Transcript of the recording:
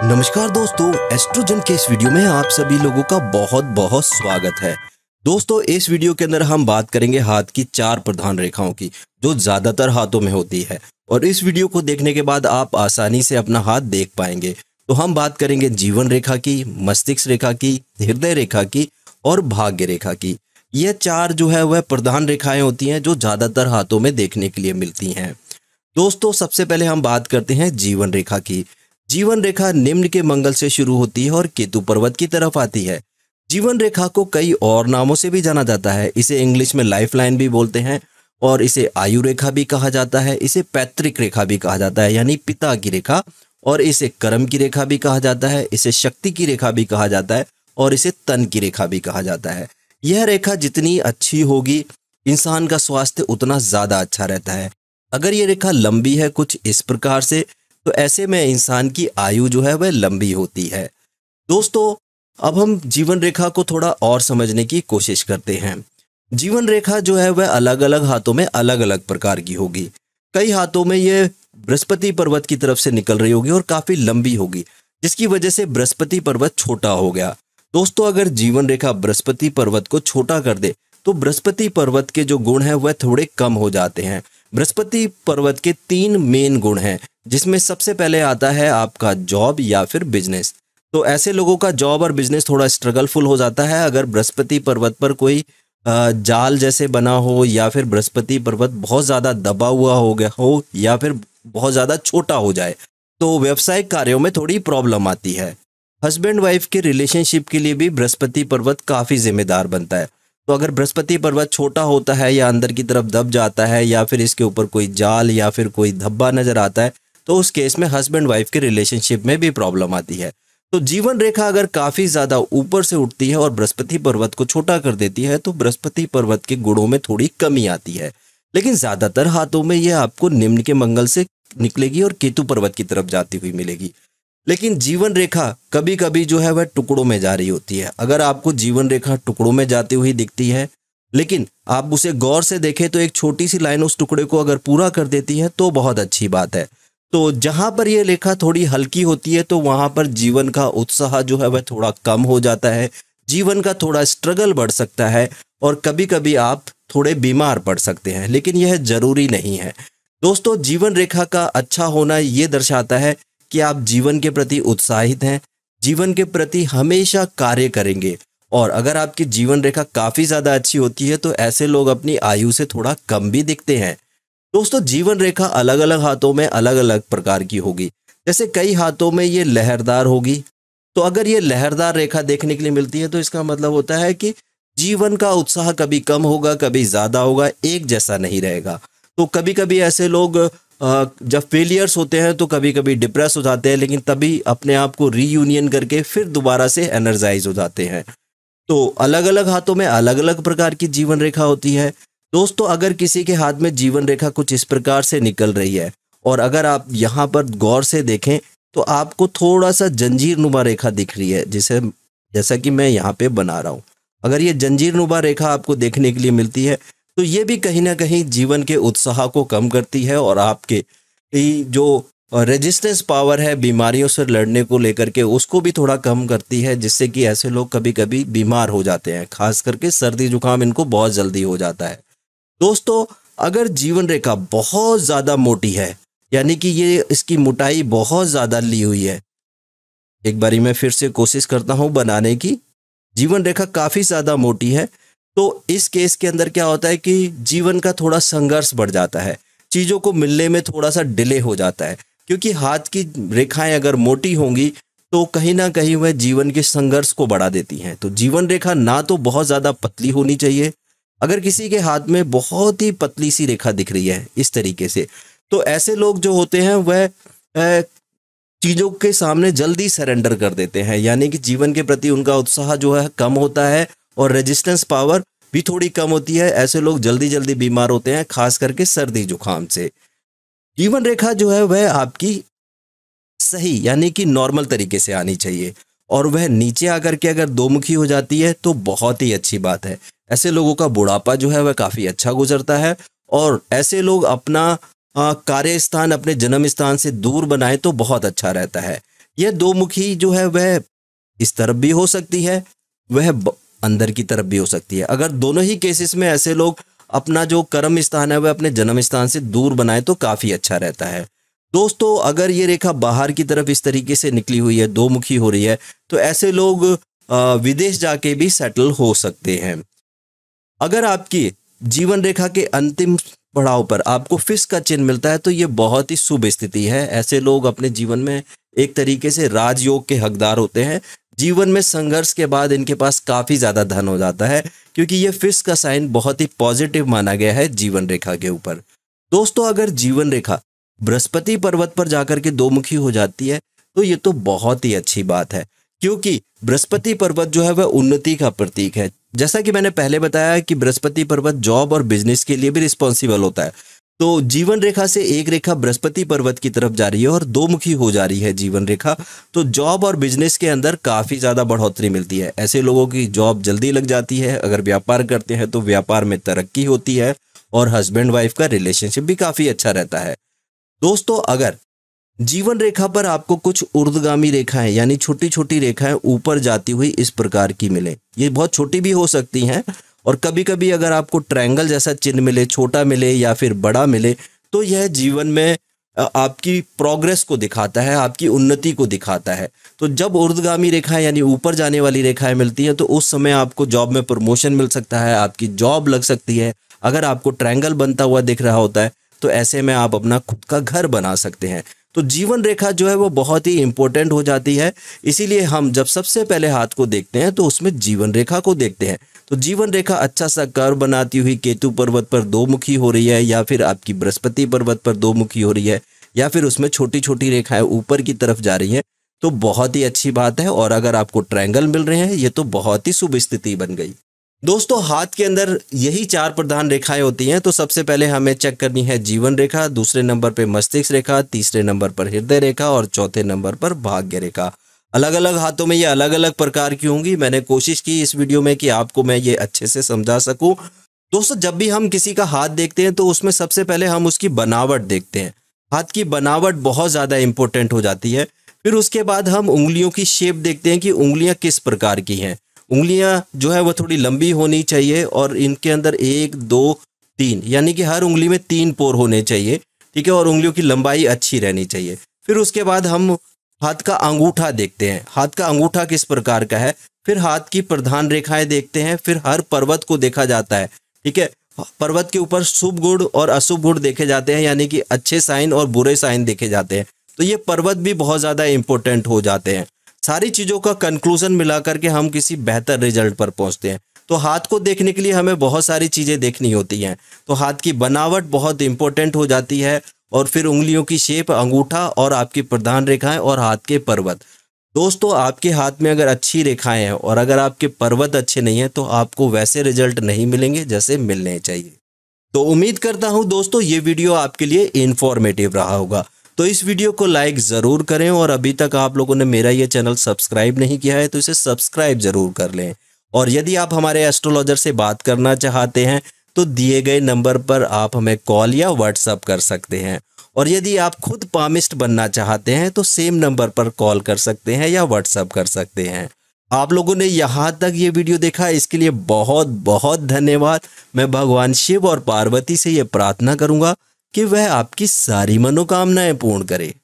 नमस्कार दोस्तों, एस्ट्रोजन के इस वीडियो में आप सभी लोगों का बहुत बहुत स्वागत है। दोस्तों, इस वीडियो के अंदर हम बात करेंगे हाथ की 4 प्रधान रेखाओं की, जो ज्यादातर हाथों में होती है। और इस वीडियो को देखने के बाद आप आसानी से अपना हाथ देख पाएंगे। तो हम बात करेंगे जीवन रेखा की, मस्तिष्क रेखा की, हृदय रेखा की और भाग्य रेखा की। यह 4 जो है वह प्रधान रेखाएं होती हैं जो ज्यादातर हाथों में देखने के लिए मिलती हैं। दोस्तों, सबसे पहले हम बात करते हैं जीवन रेखा की। जीवन रेखा निम्न के मंगल से शुरू होती है और केतु पर्वत की तरफ आती है। जीवन रेखा को कई और नामों से भी जाना जाता है। इसे इंग्लिश में लाइफ लाइन भी बोलते हैं और इसे आयु रेखा भी कहा जाता है। इसे पैतृक रेखा भी कहा जाता है, यानी पिता की रेखा, और इसे कर्म की रेखा भी कहा जाता है। इसे शक्ति की रेखा भी कहा जाता है और इसे तन की रेखा भी कहा जाता है। यह रेखा जितनी अच्छी होगी, इंसान का स्वास्थ्य उतना ज्यादा अच्छा रहता है। अगर ये रेखा लंबी है कुछ इस प्रकार से, तो ऐसे में इंसान की आयु जो है वह लंबी होती है। दोस्तों, अब हम जीवन रेखा को थोड़ा और समझने की कोशिश करते हैं। जीवन रेखा जो है वह अलग अलग हाथों में अलग अलग प्रकार की होगी। कई हाथों में यह बृहस्पति पर्वत की तरफ से निकल रही होगी और काफी लंबी होगी, जिसकी वजह से बृहस्पति पर्वत छोटा हो गया। दोस्तों, अगर जीवन रेखा बृहस्पति पर्वत को छोटा कर दे तो बृहस्पति पर्वत के जो गुण हैं वह थोड़े कम हो जाते हैं। बृहस्पति पर्वत के 3 मेन गुण हैं, जिसमें सबसे पहले आता है आपका जॉब या फिर बिजनेस। तो ऐसे लोगों का जॉब और बिजनेस थोड़ा स्ट्रगलफुल हो जाता है अगर बृहस्पति पर्वत पर कोई जाल जैसे बना हो, या फिर बृहस्पति पर्वत बहुत ज़्यादा दबा हुआ हो गया हो, या फिर बहुत ज़्यादा छोटा हो जाए, तो व्यवसायिक कार्यों में थोड़ी प्रॉब्लम आती है। हस्बैंड वाइफ के रिलेशनशिप के लिए भी बृहस्पति पर्वत काफ़ी जिम्मेदार बनता है। तो अगर बृहस्पति पर्वत छोटा होता है या अंदर की तरफ दब जाता है, या फिर इसके ऊपर कोई जाल या फिर कोई धब्बा नजर आता है, तो उस केस में हस्बैंड वाइफ के रिलेशनशिप में भी प्रॉब्लम आती है। तो जीवन रेखा अगर काफी ज्यादा ऊपर से उठती है और बृहस्पति पर्वत को छोटा कर देती है, तो बृहस्पति पर्वत के गुणों में थोड़ी कमी आती है। लेकिन ज्यादातर हाथों में यह आपको निम्न के मंगल से निकलेगी और केतु पर्वत की तरफ जाती हुई मिलेगी। लेकिन जीवन रेखा कभी कभी जो है वह टुकड़ों में जा रही होती है। अगर आपको जीवन रेखा टुकड़ों में जाती हुई दिखती है, लेकिन आप उसे गौर से देखें तो एक छोटी सी लाइन उस टुकड़े को अगर पूरा कर देती है तो बहुत अच्छी बात है। तो जहां पर यह रेखा थोड़ी हल्की होती है, तो वहां पर जीवन का उत्साह जो है वह थोड़ा कम हो जाता है, जीवन का थोड़ा स्ट्रगल बढ़ सकता है और कभी कभी आप थोड़े बीमार पड़ सकते हैं, लेकिन यह जरूरी नहीं है। दोस्तों, जीवन रेखा का अच्छा होना यह दर्शाता है कि आप जीवन के प्रति उत्साहित हैं, जीवन के प्रति हमेशा कार्य करेंगे। और अगर आपकी जीवन रेखा काफी ज्यादा अच्छी होती है, तो ऐसे लोग अपनी आयु से थोड़ा कम भी दिखते हैं। दोस्तों, जीवन रेखा अलग अलग हाथों में अलग अलग प्रकार की होगी। जैसे कई हाथों में ये लहरदार होगी। तो अगर ये लहरदार रेखा देखने के लिए मिलती है, तो इसका मतलब होता है कि जीवन का उत्साह कभी कम होगा, कभी ज्यादा होगा, एक जैसा नहीं रहेगा। तो कभी कभी ऐसे लोग जब फेलियर्स होते हैं तो कभी कभी डिप्रेस हो जाते हैं, लेकिन तभी अपने आप को रीयूनियन करके फिर दोबारा से एनर्जाइज हो जाते हैं। तो अलग अलग हाथों में अलग अलग प्रकार की जीवन रेखा होती है। दोस्तों, अगर किसी के हाथ में जीवन रेखा कुछ इस प्रकार से निकल रही है, और अगर आप यहाँ पर गौर से देखें तो आपको थोड़ा सा जंजीर नुमा रेखा दिख रही है, जिसे जैसा कि मैं यहाँ पे बना रहा हूँ। अगर ये जंजीर नुमा रेखा आपको देखने के लिए मिलती है, तो ये भी कहीं ना कहीं जीवन के उत्साह को कम करती है और आपके जो रेजिस्टेंस पावर है बीमारियों से लड़ने को लेकर के, उसको भी थोड़ा कम करती है, जिससे कि ऐसे लोग कभी कभी बीमार हो जाते हैं। खास करके सर्दी जुकाम इनको बहुत जल्दी हो जाता है। दोस्तों, अगर जीवन रेखा बहुत ज्यादा मोटी है, यानी कि ये इसकी मोटाई बहुत ज्यादा ली हुई है, एक बारी मैं फिर से कोशिश करता हूं बनाने की। जीवन रेखा काफी ज्यादा मोटी है, तो इस केस के अंदर क्या होता है कि जीवन का थोड़ा संघर्ष बढ़ जाता है, चीजों को मिलने में थोड़ा सा डिले हो जाता है। क्योंकि हाथ की रेखाएं अगर मोटी होंगी तो कहीं ना कहीं वह जीवन के संघर्ष को बढ़ा देती हैं। तो जीवन रेखा ना तो बहुत ज्यादा पतली होनी चाहिए। अगर किसी के हाथ में बहुत ही पतली सी रेखा दिख रही है इस तरीके से, तो ऐसे लोग जो होते हैं वह चीजों के सामने जल्दी सरेंडर कर देते हैं, यानी कि जीवन के प्रति उनका उत्साह जो है कम होता है और रेजिस्टेंस पावर भी थोड़ी कम होती है। ऐसे लोग जल्दी जल्दी बीमार होते हैं, खास करके सर्दी जुकाम से। जीवन रेखा जो है वह आपकी सही यानी कि नॉर्मल तरीके से आनी चाहिए, और वह नीचे आकर के अगर दोमुखी हो जाती है तो बहुत ही अच्छी बात है। ऐसे लोगों का बुढ़ापा जो है वह काफी अच्छा गुजरता है, और ऐसे लोग अपना कार्य स्थान अपने जन्म स्थान से दूर बनाए तो बहुत अच्छा रहता है। यह दो मुखी जो है वह इस तरफ भी हो सकती है, वह अंदर की तरफ भी हो सकती है। अगर दोनों ही केसेस में ऐसे लोग अपना जो कर्म स्थान है वह अपने जन्म स्थान से दूर बनाए तो काफ़ी अच्छा रहता है। दोस्तों, अगर ये रेखा बाहर की तरफ इस तरीके से निकली हुई है, दो मुखी हो रही है, तो ऐसे लोग विदेश जाके भी सेटल हो सकते हैं। अगर आपकी जीवन रेखा के अंतिम पड़ाव पर आपको फिश का चिन्ह मिलता है तो ये बहुत ही शुभ स्थिति है। ऐसे लोग अपने जीवन में एक तरीके से राजयोग के हकदार होते हैं। जीवन में संघर्ष के बाद इनके पास काफ़ी ज़्यादा धन हो जाता है, क्योंकि ये फिश का साइन बहुत ही पॉजिटिव माना गया है जीवन रेखा के ऊपर। दोस्तों, अगर जीवन रेखा बृहस्पति पर्वत पर जाकर के दो मुखी हो जाती है तो ये तो बहुत ही अच्छी बात है, क्योंकि बृहस्पति पर्वत जो है वह उन्नति का प्रतीक है। जैसा कि मैंने पहले बताया कि बृहस्पति पर्वत जॉब और बिजनेस के लिए भी रिस्पॉन्सिबल होता है। तो जीवन रेखा से एक रेखा बृहस्पति पर्वत की तरफ जा रही है और दो मुखी हो जा रही है जीवन रेखा, तो जॉब और बिजनेस के अंदर काफ़ी ज़्यादा बढ़ोतरी मिलती है। ऐसे लोगों की जॉब जल्दी लग जाती है। अगर व्यापार करते हैं तो व्यापार में तरक्की होती है और हस्बैंड वाइफ का रिलेशनशिप भी काफ़ी अच्छा रहता है। दोस्तों, अगर जीवन रेखा पर आपको कुछ ऊर्ध्वगामी रेखाएं यानी छोटी छोटी रेखाएं ऊपर जाती हुई इस प्रकार की मिले, ये बहुत छोटी भी हो सकती हैं, और कभी कभी अगर आपको ट्रायंगल जैसा चिन्ह मिले, छोटा मिले या फिर बड़ा मिले, तो यह जीवन में आपकी प्रोग्रेस को दिखाता है, आपकी उन्नति को दिखाता है। तो जब ऊर्ध्वगामी रेखाएं यानी ऊपर जाने वाली रेखाएं मिलती हैं तो उस समय आपको जॉब में प्रमोशन मिल सकता है, आपकी जॉब लग सकती है। अगर आपको ट्रायंगल बनता हुआ दिख रहा होता है तो ऐसे में आप अपना खुद का घर बना सकते हैं। तो जीवन रेखा जो है वो बहुत ही इंपॉर्टेंट हो जाती है। इसीलिए हम जब सबसे पहले हाथ को देखते हैं तो उसमें जीवन रेखा को देखते हैं। तो जीवन रेखा अच्छा सा कर्व बनाती हुई केतु पर्वत पर दो मुखी हो रही है, या फिर आपकी बृहस्पति पर्वत पर दो मुखी हो रही है, या फिर उसमें छोटी छोटी रेखाएं ऊपर की तरफ जा रही हैं, तो बहुत ही अच्छी बात है। और अगर आपको ट्रायंगल मिल रहे हैं, ये तो बहुत ही शुभ स्थिति बन गई। दोस्तों, हाथ के अंदर यही चार प्रधान रेखाएं होती हैं। तो सबसे पहले हमें चेक करनी है जीवन रेखा, दूसरे नंबर पे मस्तिष्क रेखा, तीसरे नंबर पर हृदय रेखा और चौथे नंबर पर भाग्य रेखा। अलग अलग हाथों में ये अलग अलग प्रकार की होंगी। मैंने कोशिश की इस वीडियो में कि आपको मैं ये अच्छे से समझा सकूं। दोस्तों, जब भी हम किसी का हाथ देखते हैं तो उसमें सबसे पहले हम उसकी बनावट देखते हैं। हाथ की बनावट बहुत ज़्यादा इंपॉर्टेंट हो जाती है। फिर उसके बाद हम उंगलियों की शेप देखते हैं कि उंगलियां किस प्रकार की हैं। उंगलियां जो है वो थोड़ी लंबी होनी चाहिए और इनके अंदर 1, 2, 3 यानी कि हर उंगली में 3 पोर होने चाहिए, ठीक है, और उंगलियों की लंबाई अच्छी रहनी चाहिए। फिर उसके बाद हम हाथ का अंगूठा देखते हैं, हाथ का अंगूठा किस प्रकार का है। फिर हाथ की प्रधान रेखाएं देखते हैं। फिर हर पर्वत को देखा जाता है, ठीक है। पर्वत के ऊपर शुभ गुण और अशुभ गुण देखे जाते हैं, यानी कि अच्छे साइन और बुरे साइन देखे जाते हैं। तो ये पर्वत भी बहुत ज़्यादा इंपॉर्टेंट हो जाते हैं। सारी चीज़ों का कंक्लूजन मिला करके हम किसी बेहतर रिजल्ट पर पहुंचते हैं। तो हाथ को देखने के लिए हमें बहुत सारी चीज़ें देखनी होती हैं। तो हाथ की बनावट बहुत इंपॉर्टेंट हो जाती है, और फिर उंगलियों की शेप, अंगूठा और आपकी प्रधान रेखाएं और हाथ के पर्वत। दोस्तों, आपके हाथ में अगर अच्छी रेखाएं हैं और अगर आपके पर्वत अच्छे नहीं हैं तो आपको वैसे रिजल्ट नहीं मिलेंगे जैसे मिलने चाहिए। तो उम्मीद करता हूं दोस्तों ये वीडियो आपके लिए इंफॉर्मेटिव रहा होगा। तो इस वीडियो को लाइक ज़रूर करें, और अभी तक आप लोगों ने मेरा ये चैनल सब्सक्राइब नहीं किया है तो इसे सब्सक्राइब ज़रूर कर लें। और यदि आप हमारे एस्ट्रोलॉजर से बात करना चाहते हैं तो दिए गए नंबर पर आप हमें कॉल या व्हाट्सअप कर सकते हैं। और यदि आप खुद पामिस्ट बनना चाहते हैं तो सेम नंबर पर कॉल कर सकते हैं या व्हाट्सअप कर सकते हैं। आप लोगों ने यहाँ तक ये वीडियो देखा, इसके लिए बहुत बहुत धन्यवाद। मैं भगवान शिव और पार्वती से ये प्रार्थना करूँगा कि वह आपकी सारी मनोकामनाएं पूर्ण करे।